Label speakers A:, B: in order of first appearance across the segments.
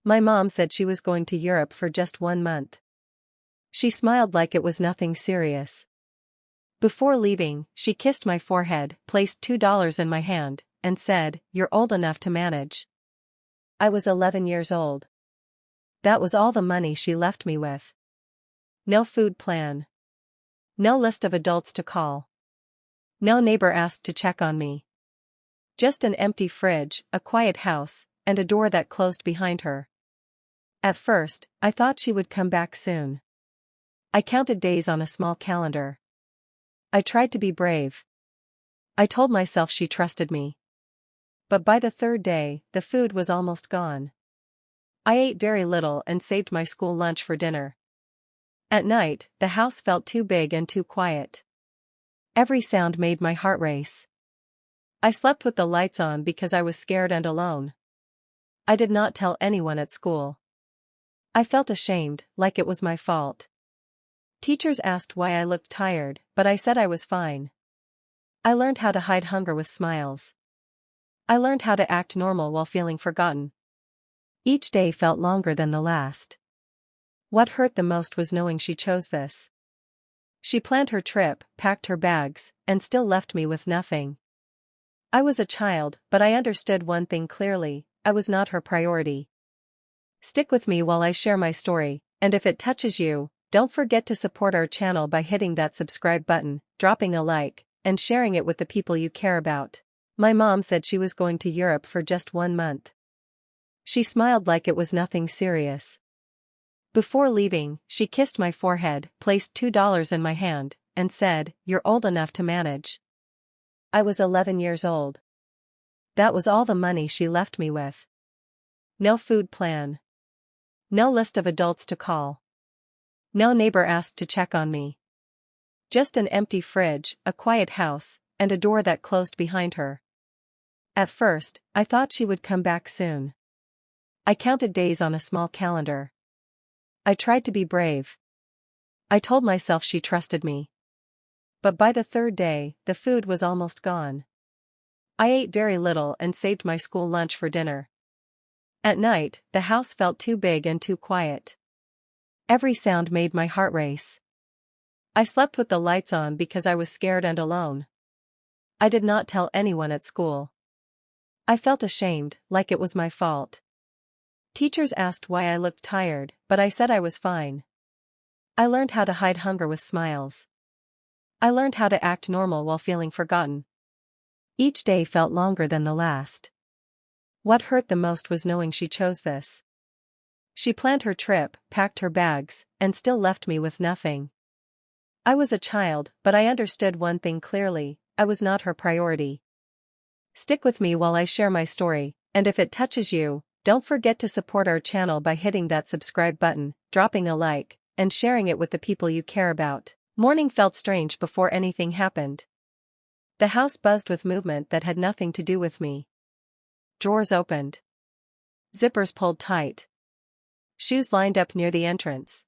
A: My mom said she was going to Europe for just 1 month. She smiled like it was nothing serious. Before leaving, she kissed my forehead, placed $2 in my hand, and said, "You're old enough to manage." I was 11 years old. That was all the money she left me with. No food plan. No list of adults to call. No neighbor asked to check on me. Just an empty fridge, a quiet house, and a door that closed behind her. At first, I thought she would come back soon. I counted days on a small calendar. I tried to be brave. I told myself she trusted me. But by the third day, the food was almost gone. I ate very little and saved my school lunch for dinner. At night, the house felt too big and too quiet. Every sound made my heart race. I slept with the lights on because I was scared and alone. I did not tell anyone at school. I felt ashamed, like it was my fault. Teachers asked why I looked tired, but I said I was fine. I learned how to hide hunger with smiles. I learned how to act normal while feeling forgotten. Each day felt longer than the last. What hurt the most was knowing she chose this. She planned her trip, packed her bags, and still left me with nothing. I was a child, but I understood one thing clearly: I was not her priority. Stick with me while I share my story, and if it touches you, don't forget to support our channel by hitting that subscribe button, dropping a like, and sharing it with the people you care about. My mom said she was going to Europe for just 1 month. She smiled like it was nothing serious. Before leaving, she kissed my forehead, placed $2 in my hand, and said, "You're old enough to manage." I was 11 years old. That was all the money she left me with. No food plan. No list of adults to call. No neighbor asked to check on me. Just an empty fridge, a quiet house, and a door that closed behind her. At first, I thought she would come back soon. I counted days on a small calendar. I tried to be brave. I told myself she trusted me. But by the third day, the food was almost gone. I ate very little and saved my school lunch for dinner. At night, the house felt too big and too quiet. Every sound made my heart race. I slept with the lights on because I was scared and alone. I did not tell anyone at school. I felt ashamed, like it was my fault. Teachers asked why I looked tired, but I said I was fine. I learned how to hide hunger with smiles. I learned how to act normal while feeling forgotten. Each day felt longer than the last. What hurt the most was knowing she chose this. She planned her trip, packed her bags, and still left me with nothing. I was a child, but I understood one thing clearly: I was not her priority. Stick with me while I share my story, and if it touches you, don't forget to support our channel by hitting that subscribe button, dropping a like, and sharing it with the people you care about. Morning felt strange before anything happened. The house buzzed with movement that had nothing to do with me. Drawers opened. Zippers pulled tight. Shoes lined up near the entrance.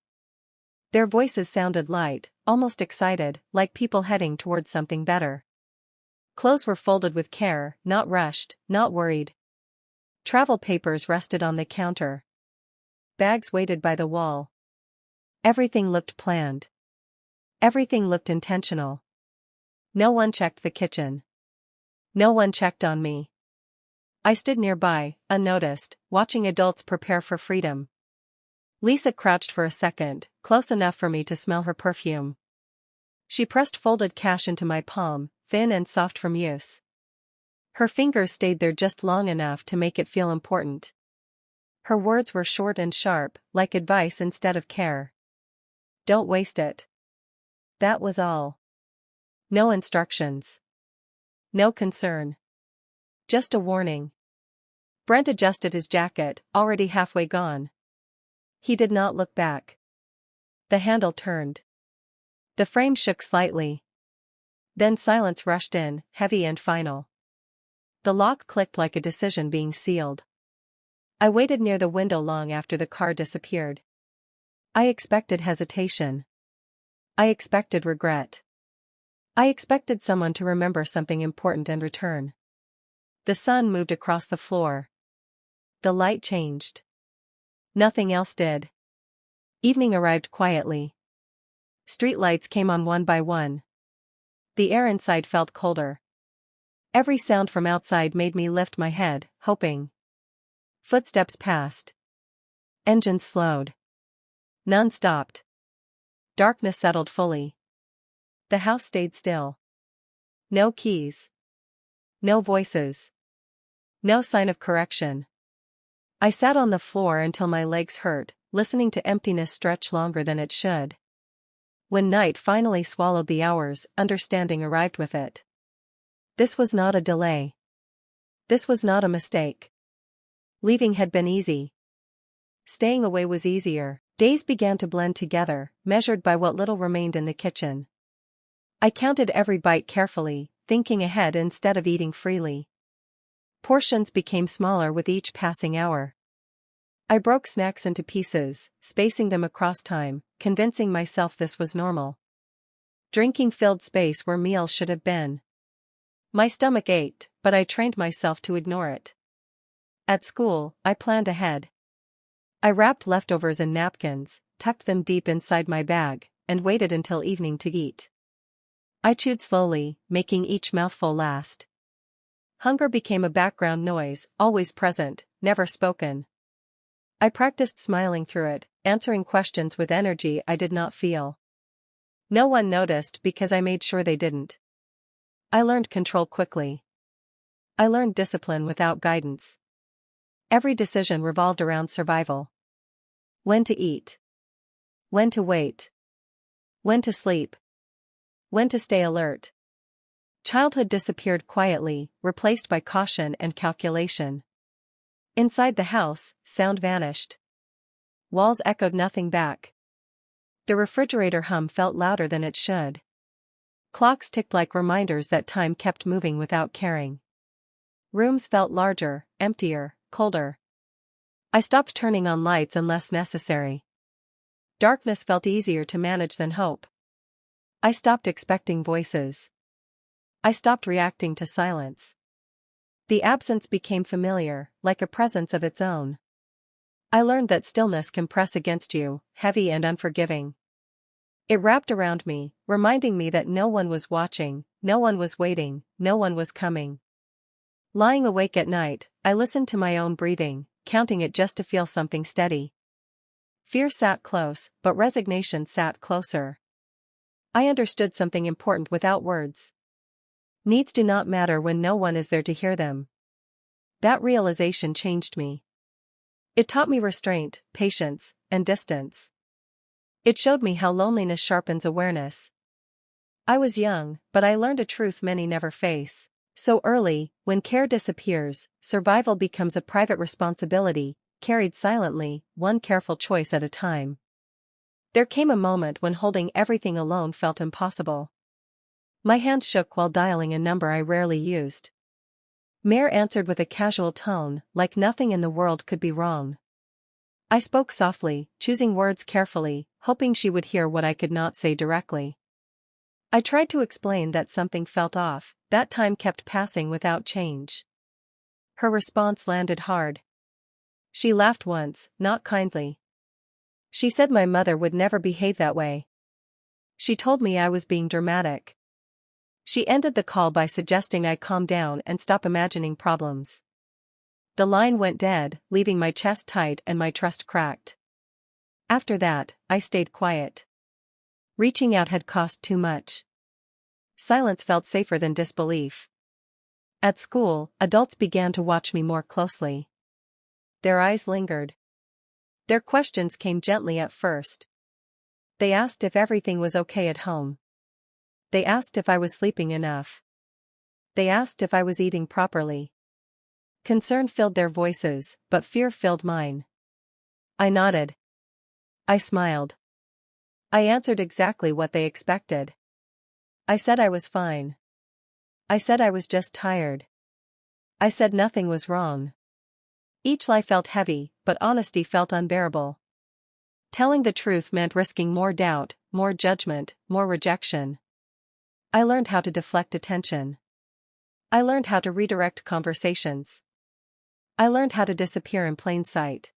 A: Their voices sounded light, almost excited, like people heading towards something better. Clothes were folded with care, not rushed, not worried. Travel papers rested on the counter. Bags waited by the wall. Everything looked planned. Everything looked intentional. No one checked the kitchen. No one checked on me. I stood nearby, unnoticed, watching adults prepare for freedom. Lisa crouched for a second, close enough for me to smell her perfume. She pressed folded cash into my palm, thin and soft from use. Her fingers stayed there just long enough to make it feel important. Her words were short and sharp, like advice instead of care. Don't waste it. That was all. No instructions. No concern. Just a warning. Brent adjusted his jacket, already halfway gone. He did not look back. The handle turned. The frame shook slightly. Then silence rushed in, heavy and final. The lock clicked like a decision being sealed. I waited near the window long after the car disappeared. I expected hesitation. I expected regret. I expected someone to remember something important and return. The sun moved across the floor. The light changed. Nothing else did. Evening arrived quietly. Street lights came on one by one. The air inside felt colder. Every sound from outside made me lift my head, hoping. Footsteps passed. Engines slowed. None stopped. Darkness settled fully. The house stayed still. No keys. No voices. No sign of correction. I sat on the floor until my legs hurt, listening to emptiness stretch longer than it should. When night finally swallowed the hours, understanding arrived with it. This was not a delay. This was not a mistake. Leaving had been easy. Staying away was easier. Days began to blend together, measured by what little remained in the kitchen. I counted every bite carefully, thinking ahead instead of eating freely. Portions became smaller with each passing hour. I broke snacks into pieces, spacing them across time, convincing myself this was normal. Drinking filled space where meals should have been. My stomach ached, but I trained myself to ignore it. At school, I planned ahead. I wrapped leftovers in napkins, tucked them deep inside my bag, and waited until evening to eat. I chewed slowly, making each mouthful last. Hunger became a background noise, always present, never spoken. I practiced smiling through it, answering questions with energy I did not feel. No one noticed because I made sure they didn't. I learned control quickly. I learned discipline without guidance. Every decision revolved around survival. When to eat. When to wait. When to sleep. When to stay alert. Childhood disappeared quietly, replaced by caution and calculation. Inside the house, sound vanished. Walls echoed nothing back. The refrigerator hum felt louder than it should. Clocks ticked like reminders that time kept moving without caring. Rooms felt larger, emptier, colder. I stopped turning on lights unless necessary. Darkness felt easier to manage than hope. I stopped expecting voices. I stopped reacting to silence. The absence became familiar, like a presence of its own. I learned that stillness can press against you, heavy and unforgiving. It wrapped around me, reminding me that no one was watching, no one was waiting, no one was coming. Lying awake at night, I listened to my own breathing, counting it just to feel something steady. Fear sat close, but resignation sat closer. I understood something important without words. Needs do not matter when no one is there to hear them. That realization changed me. It taught me restraint, patience, and distance. It showed me how loneliness sharpens awareness. I was young, but I learned a truth many never face. So early, when care disappears, survival becomes a private responsibility, carried silently, one careful choice at a time. There came a moment when holding everything alone felt impossible. My hands shook while dialing a number I rarely used. Mare answered with a casual tone, like nothing in the world could be wrong. I spoke softly, choosing words carefully, hoping she would hear what I could not say directly. I tried to explain that something felt off, that time kept passing without change. Her response landed hard. She laughed once, not kindly. She said my mother would never behave that way. She told me I was being dramatic. She ended the call by suggesting I calm down and stop imagining problems. The line went dead, leaving my chest tight and my trust cracked. After that, I stayed quiet. Reaching out had cost too much. Silence felt safer than disbelief. At school, adults began to watch me more closely. Their eyes lingered. Their questions came gently at first. They asked if everything was okay at home. They asked if I was sleeping enough. They asked if I was eating properly. Concern filled their voices, but fear filled mine. I nodded. I smiled. I answered exactly what they expected. I said I was fine. I said I was just tired. I said nothing was wrong. Each lie felt heavy, but honesty felt unbearable. Telling the truth meant risking more doubt, more judgment, more rejection. I learned how to deflect attention. I learned how to redirect conversations. I learned how to disappear in plain sight.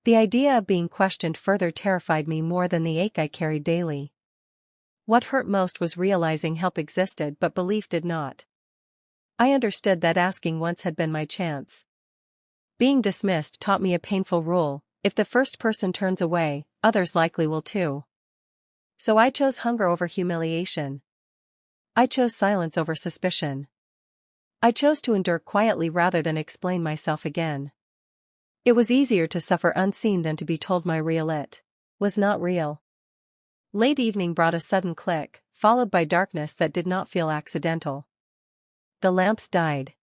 A: The idea of being questioned further terrified me more than the ache I carried daily. What hurt most was realizing help existed but belief did not. I understood that asking once had been my chance. Being dismissed taught me a painful rule: if the first person turns away, others likely will too. So I chose hunger over humiliation. I chose silence over suspicion. I chose to endure quietly rather than explain myself again. It was easier to suffer unseen than to be told my real it was not real. Late evening brought a sudden click, followed by darkness that did not feel accidental. The lamps died.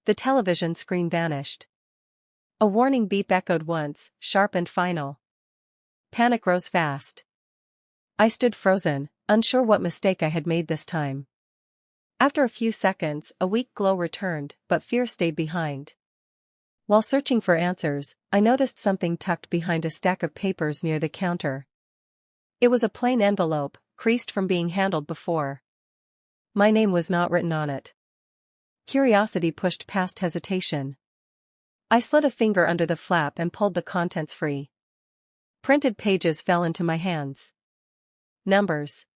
A: The television screen vanished. A warning beep echoed once, sharp and final. Panic rose fast. I stood frozen, unsure what mistake I had made this time. After a few seconds, a weak glow returned, but fear stayed behind. While searching for answers, I noticed something tucked behind a stack of papers near the counter. It was a plain envelope, creased from being handled before. My name was not written on it. Curiosity pushed past hesitation. I slid a finger under the flap and pulled the contents free. Printed pages fell into my hands. Numbers.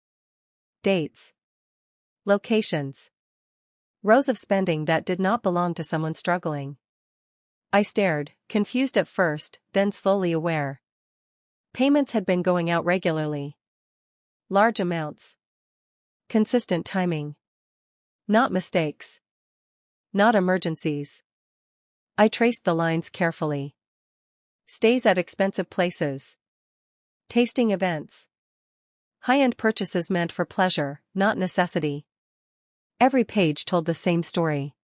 A: Dates. Locations. Rows of spending that did not belong to someone struggling. I stared, confused at first, then slowly aware. Payments had been going out regularly. Large amounts. Consistent timing. Not mistakes. Not emergencies. I traced the lines carefully. Stays at expensive places. Tasting events. High-end purchases meant for pleasure, not necessity. Every page told the same story.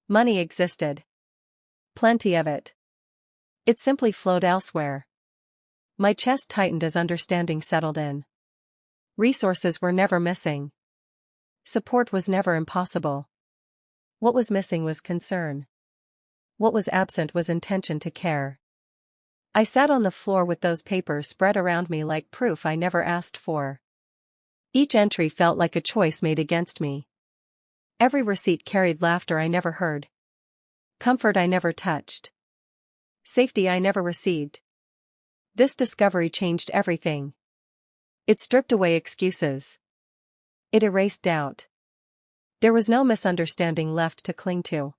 A: Money existed. Plenty of it. It simply flowed elsewhere. My chest tightened as understanding settled in. Resources were never missing. Support was never impossible. What was missing was concern. What was absent was intention to care. I sat on the floor with those papers spread around me like proof I never asked for. Each entry felt like a choice made against me. Every receipt carried laughter I never heard. Comfort I never touched. Safety I never received. This discovery changed everything. It stripped away excuses. It erased doubt. There was no misunderstanding left to cling to.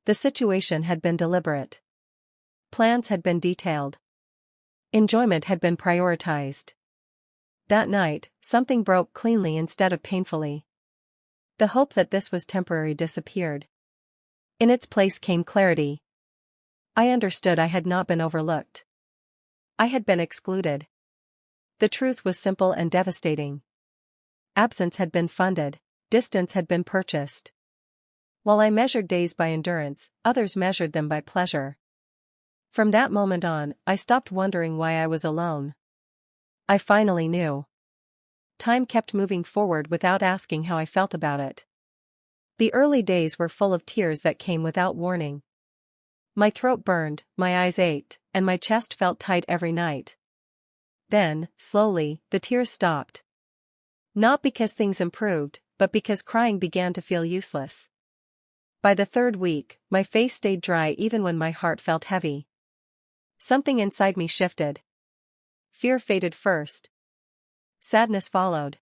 A: The situation had been deliberate. Plans had been detailed. Enjoyment had been prioritized. That night, something broke cleanly instead of painfully. The hope that this was temporary disappeared. In its place came clarity. I understood I had not been overlooked. I had been excluded. The truth was simple and devastating. Absence had been funded, distance had been purchased. While I measured days by endurance, others measured them by pleasure. From that moment on, I stopped wondering why I was alone. I finally knew. Time kept moving forward without asking how I felt about it. The early days were full of tears that came without warning. My throat burned, my eyes ached, and my chest felt tight every night. Then, slowly, the tears stopped. Not because things improved, but because crying began to feel useless. By the third week, my face stayed dry even when my heart felt heavy. Something inside me shifted. Fear faded first. Sadness followed.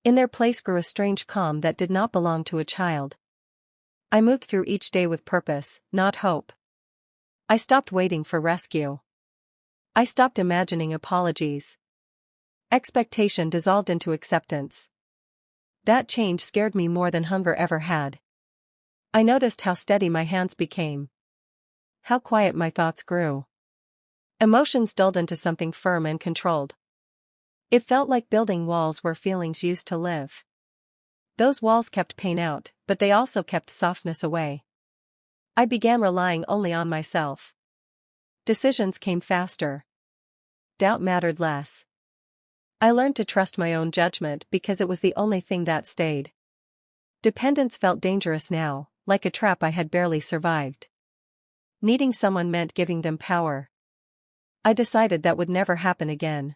A: In their place grew a strange calm that did not belong to a child. I moved through each day with purpose, not hope. I stopped waiting for rescue. I stopped imagining apologies. Expectation dissolved into acceptance. That change scared me more than hunger ever had. I noticed how steady my hands became. How quiet my thoughts grew. Emotions dulled into something firm and controlled. It felt like building walls where feelings used to live. Those walls kept pain out, but they also kept softness away. I began relying only on myself. Decisions came faster. Doubt mattered less. I learned to trust my own judgment because it was the only thing that stayed. Dependence felt dangerous now, like a trap I had barely survived. Needing someone meant giving them power. I decided that would never happen again.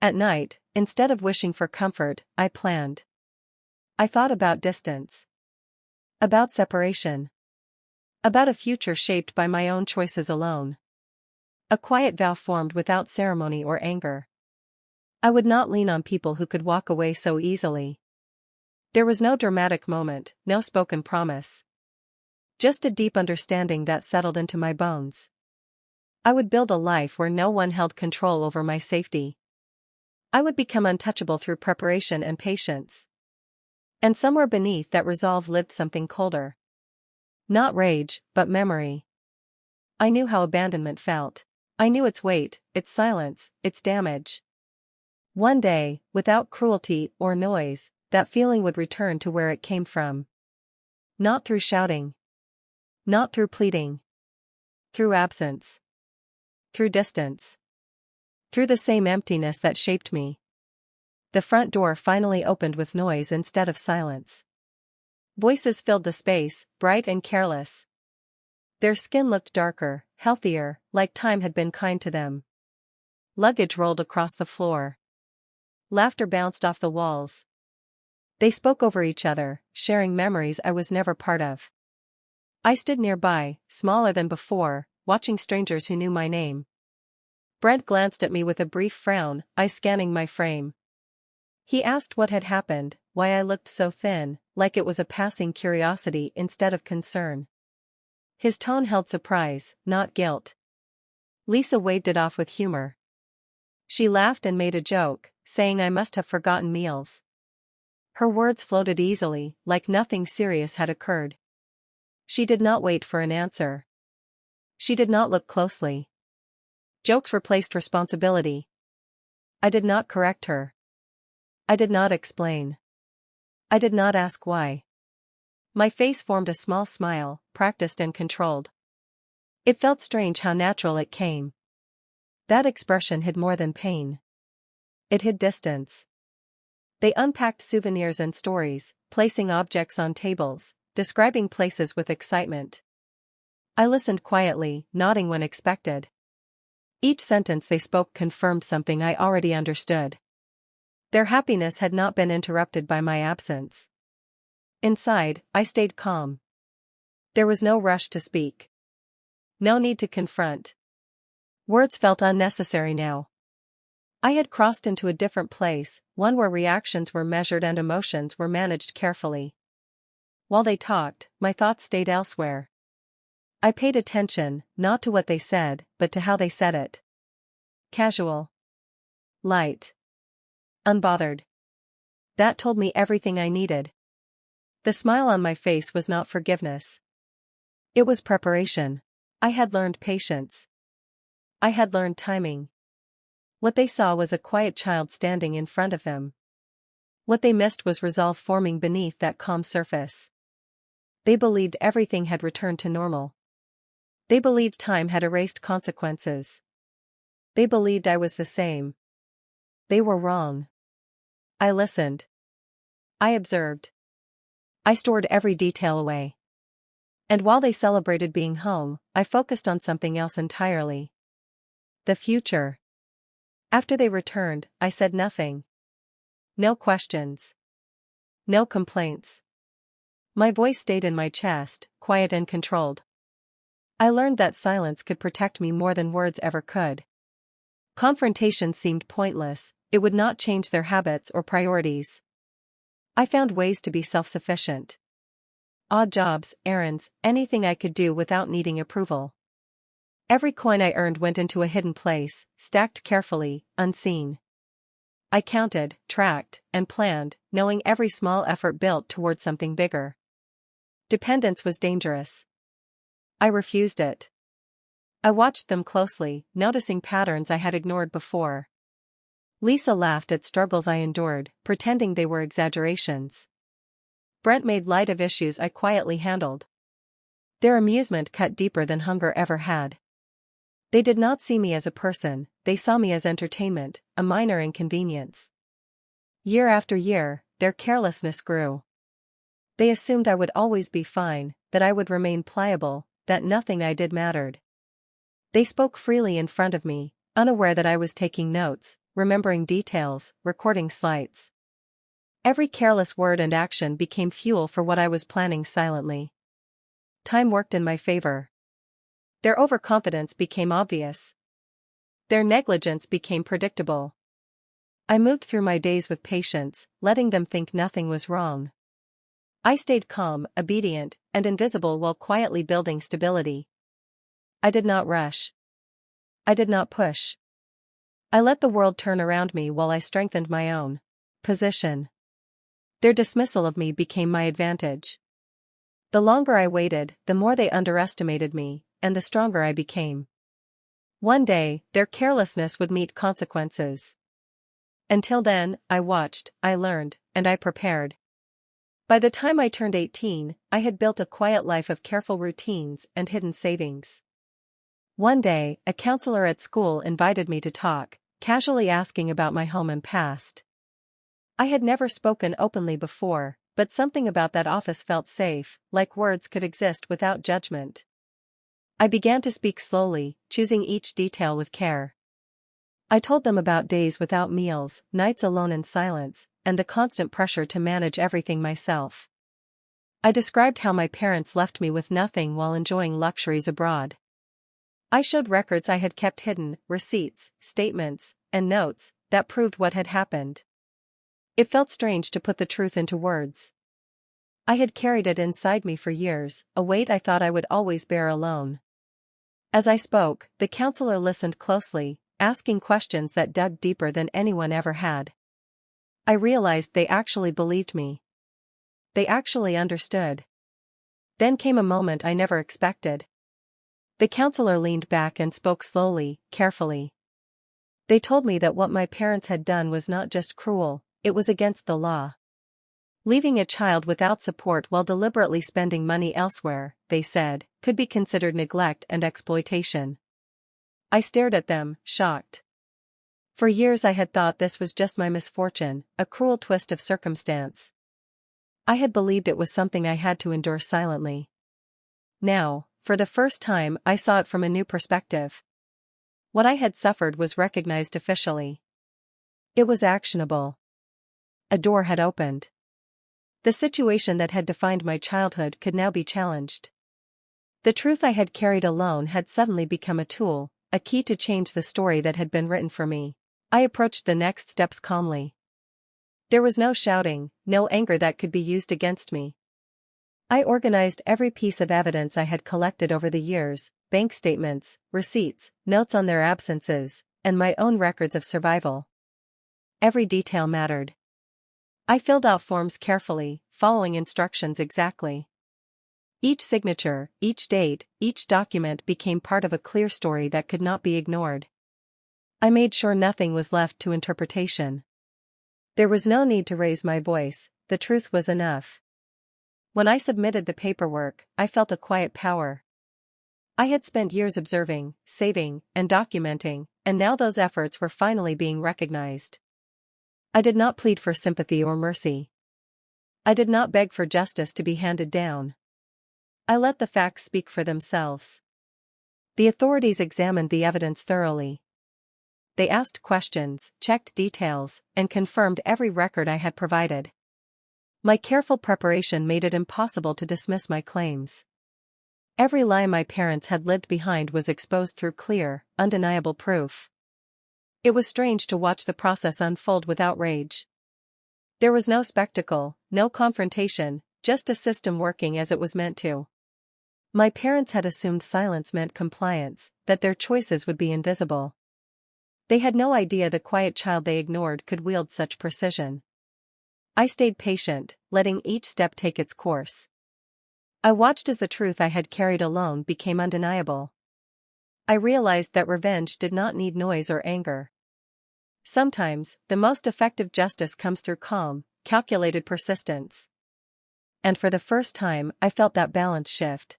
A: At night, instead of wishing for comfort, I planned. I thought about distance. About separation. About a future shaped by my own choices alone. A quiet vow formed without ceremony or anger. I would not lean on people who could walk away so easily. There was no dramatic moment, no spoken promise. Just a deep understanding that settled into my bones. I would build a life where no one held control over my safety. I would become untouchable through preparation and patience. And somewhere beneath that resolve lived something colder. Not rage, but memory. I knew how abandonment felt. I knew its weight, its silence, its damage. One day, without cruelty or noise, that feeling would return to where it came from. Not through shouting. Not through pleading. Through absence. Through distance. Through the same emptiness that shaped me. The front door finally opened with noise instead of silence. Voices filled the space, bright and careless. Their skin looked darker, healthier, like time had been kind to them. Luggage rolled across the floor. Laughter bounced off the walls. They spoke over each other, sharing memories I was never part of. I stood nearby, smaller than before, watching strangers who knew my name. Brent glanced at me with a brief frown, eyes scanning my frame. He asked what had happened, why I looked so thin, like it was a passing curiosity instead of concern. His tone held surprise, not guilt. Lisa waved it off with humor. She laughed and made a joke, saying I must have forgotten meals. Her words floated easily, like nothing serious had occurred. She did not wait for an answer. She did not look closely. Jokes replaced responsibility. I did not correct her. I did not explain. I did not ask why. My face formed a small smile, practiced and controlled. It felt strange how natural it came. That expression hid more than pain. It hid distance. They unpacked souvenirs and stories, placing objects on tables, describing places with excitement. I listened quietly, nodding when expected. Each sentence they spoke confirmed something I already understood. Their happiness had not been interrupted by my absence. Inside, I stayed calm. There was no rush to speak. No need to confront. Words felt unnecessary now. I had crossed into a different place, one where reactions were measured and emotions were managed carefully. While they talked, my thoughts stayed elsewhere. I paid attention, not to what they said, but to how they said it. Casual. Light. Unbothered. That told me everything I needed. The smile on my face was not forgiveness. It was preparation. I had learned patience. I had learned timing. What they saw was a quiet child standing in front of them. What they missed was resolve forming beneath that calm surface. They believed everything had returned to normal. They believed time had erased consequences. They believed I was the same. They were wrong. I listened. I observed. I stored every detail away. And while they celebrated being home, I focused on something else entirely. The future. After they returned, I said nothing. No questions. No complaints. My voice stayed in my chest, quiet and controlled. I learned that silence could protect me more than words ever could. Confrontation seemed pointless, it would not change their habits or priorities. I found ways to be self-sufficient. Odd jobs, errands, anything I could do without needing approval. Every coin I earned went into a hidden place, stacked carefully, unseen. I counted, tracked, and planned, knowing every small effort built toward something bigger. Dependence was dangerous. I refused it. I watched them closely, noticing patterns I had ignored before. Lisa laughed at struggles I endured, pretending they were exaggerations. Brent made light of issues I quietly handled. Their amusement cut deeper than hunger ever had. They did not see me as a person, they saw me as entertainment, a minor inconvenience. Year after year, their carelessness grew. They assumed I would always be fine, that I would remain pliable, that nothing I did mattered. They spoke freely in front of me, unaware that I was taking notes, remembering details, recording slights. Every careless word and action became fuel for what I was planning silently. Time worked in my favor. Their overconfidence became obvious. Their negligence became predictable. I moved through my days with patience, letting them think nothing was wrong. I stayed calm, obedient, and invisible while quietly building stability. I did not rush. I did not push. I let the world turn around me while I strengthened my own position. Their dismissal of me became my advantage. The longer I waited, the more they underestimated me, and the stronger I became. One day, their carelessness would meet consequences. Until then, I watched, I learned, and I prepared. By the time I turned 18, I had built a quiet life of careful routines and hidden savings. One day, a counselor at school invited me to talk, casually asking about my home and past. I had never spoken openly before, but something about that office felt safe, like words could exist without judgment. I began to speak slowly, choosing each detail with care. I told them about days without meals, nights alone in silence, and the constant pressure to manage everything myself. I described how my parents left me with nothing while enjoying luxuries abroad. I showed records I had kept hidden, receipts, statements, and notes that proved what had happened. It felt strange to put the truth into words. I had carried it inside me for years, a weight I thought I would always bear alone. As I spoke, the counselor listened closely, asking questions that dug deeper than anyone ever had. I realized they actually believed me. They actually understood. Then came a moment I never expected. The counselor leaned back and spoke slowly, carefully. They told me that what my parents had done was not just cruel, it was against the law. Leaving a child without support while deliberately spending money elsewhere, they said, could be considered neglect and exploitation. I stared at them, shocked. For years I had thought this was just my misfortune, a cruel twist of circumstance. I had believed it was something I had to endure silently. Now, for the first time, I saw it from a new perspective. What I had suffered was recognized officially. It was actionable. A door had opened. The situation that had defined my childhood could now be challenged. The truth I had carried alone had suddenly become a tool, a key to change the story that had been written for me. I approached the next steps calmly. There was no shouting, no anger that could be used against me. I organized every piece of evidence I had collected over the years, bank statements, receipts, notes on their absences, and my own records of survival. Every detail mattered. I filled out forms carefully, following instructions exactly. Each signature, each date, each document became part of a clear story that could not be ignored. I made sure nothing was left to interpretation. There was no need to raise my voice, the truth was enough. When I submitted the paperwork, I felt a quiet power. I had spent years observing, saving, and documenting, and now those efforts were finally being recognized. I did not plead for sympathy or mercy. I did not beg for justice to be handed down. I let the facts speak for themselves. The authorities examined the evidence thoroughly. They asked questions, checked details, and confirmed every record I had provided. My careful preparation made it impossible to dismiss my claims. Every lie my parents had lived behind was exposed through clear, undeniable proof. It was strange to watch the process unfold with outrage. There was no spectacle, no confrontation, just a system working as it was meant to. My parents had assumed silence meant compliance, that their choices would be invisible. They had no idea the quiet child they ignored could wield such precision. I stayed patient, letting each step take its course. I watched as the truth I had carried alone became undeniable. I realized that revenge did not need noise or anger. Sometimes, the most effective justice comes through calm, calculated persistence. And for the first time, I felt that balance shift.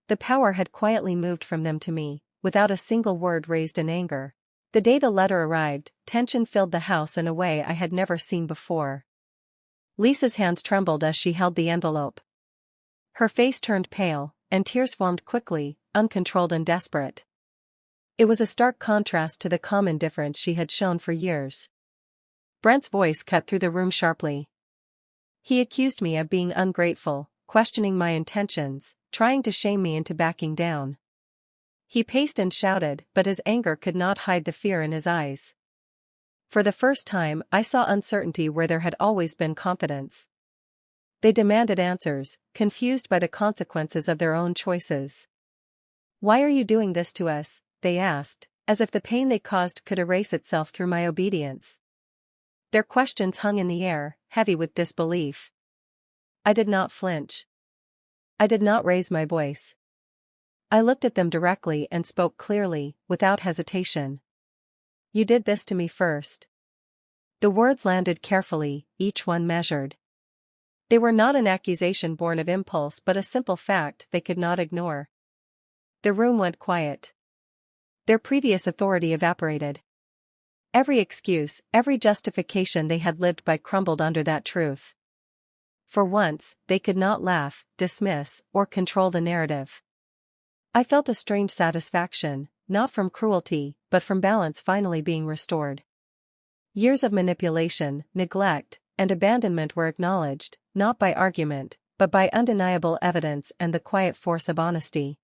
A: The power had quietly moved from them to me, without a single word raised in anger. The day the letter arrived, tension filled the house in a way I had never seen before. Lisa's hands trembled as she held the envelope. Her face turned pale, and tears formed quickly, uncontrolled and desperate. It was a stark contrast to the calm indifference she had shown for years. Brent's voice cut through the room sharply. He accused me of being ungrateful, questioning my intentions, trying to shame me into backing down. He paced and shouted, but his anger could not hide the fear in his eyes. For the first time, I saw uncertainty where there had always been confidence. They demanded answers, confused by the consequences of their own choices. "Why are you doing this to us?" they asked, as if the pain they caused could erase itself through my obedience. Their questions hung in the air, heavy with disbelief. I did not flinch. I did not raise my voice. I looked at them directly and spoke clearly, without hesitation. "You did this to me first." The words landed carefully, each one measured. They were not an accusation born of impulse but a simple fact they could not ignore. The room went quiet. Their previous authority evaporated. Every excuse, every justification they had lived by crumbled under that truth. For once, they could not laugh, dismiss, or control the narrative. I felt a strange satisfaction, not from cruelty, but from balance finally being restored. Years of manipulation, neglect, and abandonment were acknowledged, not by argument, but by undeniable evidence and the quiet force of honesty.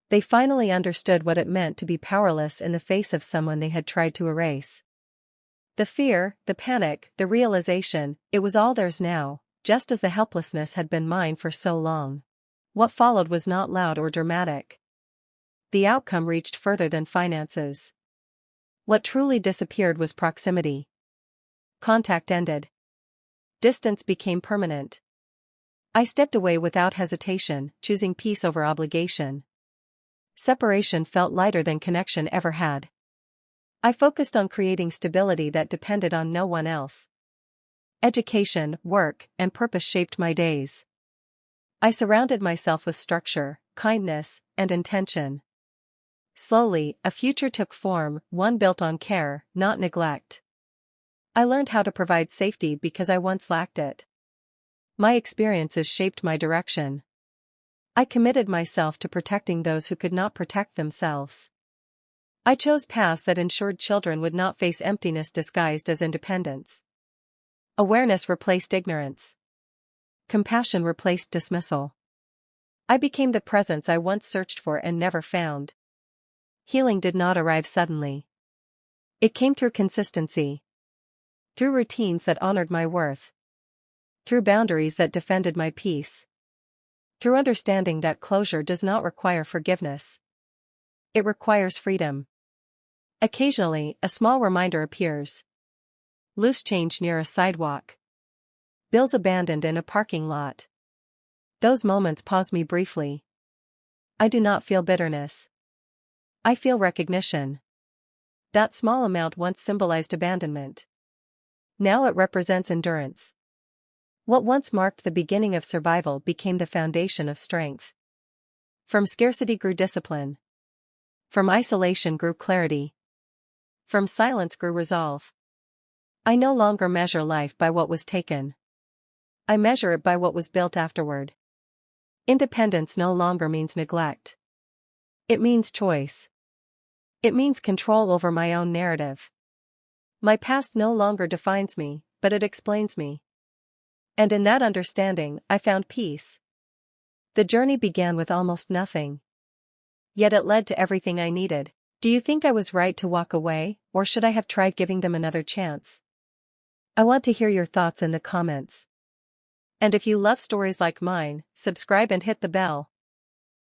A: They finally understood what it meant to be powerless in the face of someone they had tried to erase. The fear, the panic, the realization, it was all theirs now, just as the helplessness had been mine for so long. What followed was not loud or dramatic. The outcome reached further than finances. What truly disappeared was proximity. Contact ended. Distance became permanent. I stepped away without hesitation, choosing peace over obligation. Separation felt lighter than connection ever had. I focused on creating stability that depended on no one else. Education, work, and purpose shaped my days. I surrounded myself with structure, kindness, and intention. Slowly, a future took form, one built on care, not neglect. I learned how to provide safety because I once lacked it. My experiences shaped my direction. I committed myself to protecting those who could not protect themselves. I chose paths that ensured children would not face emptiness disguised as independence. Awareness replaced ignorance. Compassion replaced dismissal. I became the presence I once searched for and never found. Healing did not arrive suddenly. It came through consistency. Through routines that honored my worth. Through boundaries that defended my peace. Through understanding that closure does not require forgiveness. It requires freedom. Occasionally, a small reminder appears. Loose change near a sidewalk. Bills abandoned in a parking lot. Those moments pause me briefly. I do not feel bitterness. I feel recognition. That small amount once symbolized abandonment. Now it represents endurance. What once marked the beginning of survival became the foundation of strength. From scarcity grew discipline. From isolation grew clarity. From silence grew resolve. I no longer measure life by what was taken. I measure it by what was built afterward. Independence no longer means neglect. It means choice. It means control over my own narrative. My past no longer defines me, but it explains me. And in that understanding, I found peace. The journey began with almost nothing. Yet it led to everything I needed. Do you think I was right to walk away, or should I have tried giving them another chance? I want to hear your thoughts in the comments. And if you love stories like mine, subscribe and hit the bell.